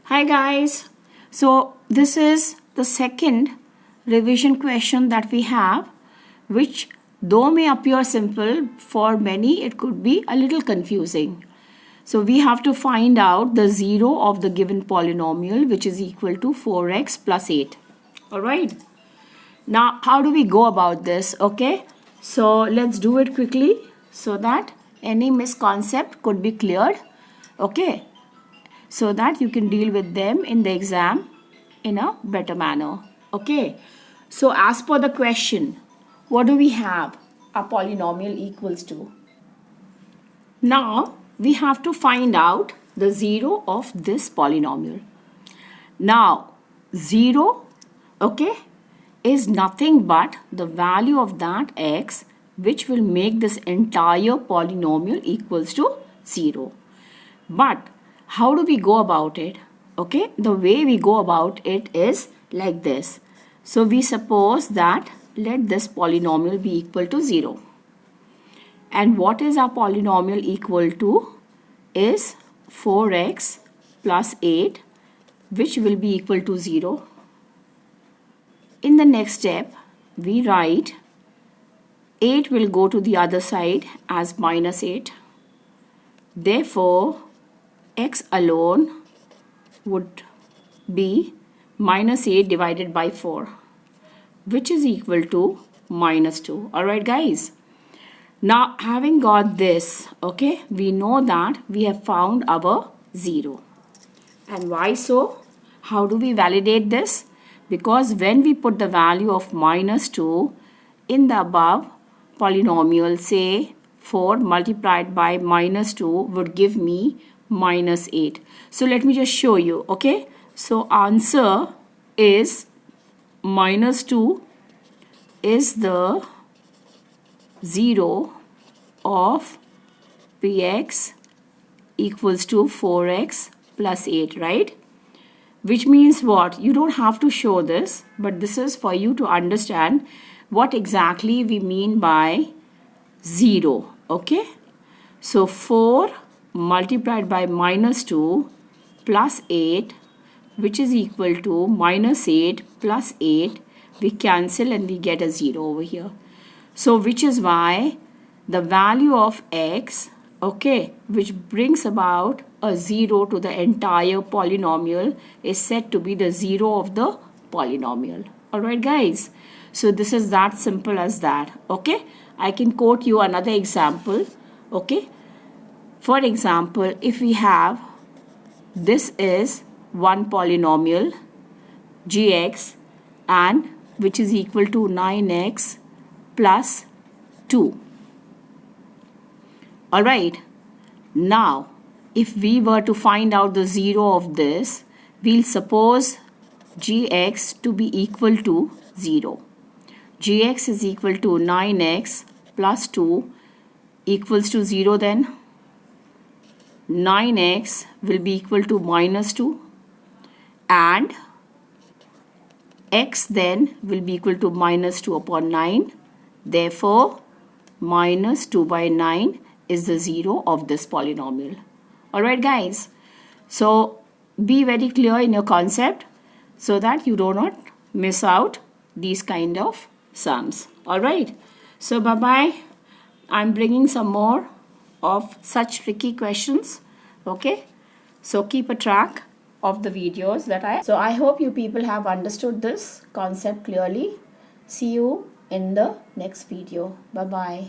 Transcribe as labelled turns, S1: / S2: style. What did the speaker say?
S1: Hi guys, so this is the second revision question that we have, which though may appear simple, for many it could be a little confusing. So we have to find out the zero of the given polynomial, which is equal to 4x plus 8. Alright, now how do we go about this? Okay, so let's do it quickly so that any misconcept could be cleared. Okay, so that you can deal with them in the exam in a better manner. Okay, so as per the question, what do we have a polynomial equals to? Now we have to find out the zero of this polynomial. Now 0, okay, is nothing but the value of that x, which will make this entire polynomial equals to 0. But how do we go about it? Okay, the way we go about it is like this. So we suppose that let this polynomial be equal to 0. And what is our polynomial equal to? Is 4x plus 8, which will be equal to 0. In the next step, we write 8 will go to the other side as minus 8. Therefore, x alone would be minus 8 divided by 4, which is equal to minus 2. Alright guys, now having got this, okay, we know that we have found our 0. And why so? How do we validate this? Because when we put the value of minus 2 in the above polynomial, say 4 multiplied by minus 2 would give me minus 8. So let me just show you, okay? So answer is minus 2 is the 0 of px equals to 4x plus 8, right? Which means what? You don't have to show this, but this is for you to understand what exactly we mean by 0, okay? So 4 multiplied by minus 2 plus 8, which is equal to minus 8 plus 8, we cancel and we get a 0 over here. So which is why the value of x, okay, which brings about a 0 to the entire polynomial, is said to be the 0 of the polynomial. Alright guys, so this is that simple as that. Okay, I can quote you another example. Okay, for example, if we have, this is one polynomial gx, and which is equal to 9x plus 2. Alright, now if we were to find out the 0 of this, we'll suppose gx to be equal to 0. Gx is equal to 9x plus 2 equals to 0, then 9x will be equal to minus 2, and x then will be equal to minus 2 upon 9. Therefore, minus 2 by 9 is the 0 of this polynomial. Alright guys, so be very clear in your concept so that you do not miss out these kind of sums. Alright, so bye bye. I'm bringing some more of such tricky questions. Okay, so keep a track of the videos that I hope you people have understood this concept clearly. See you in the next video. Bye bye.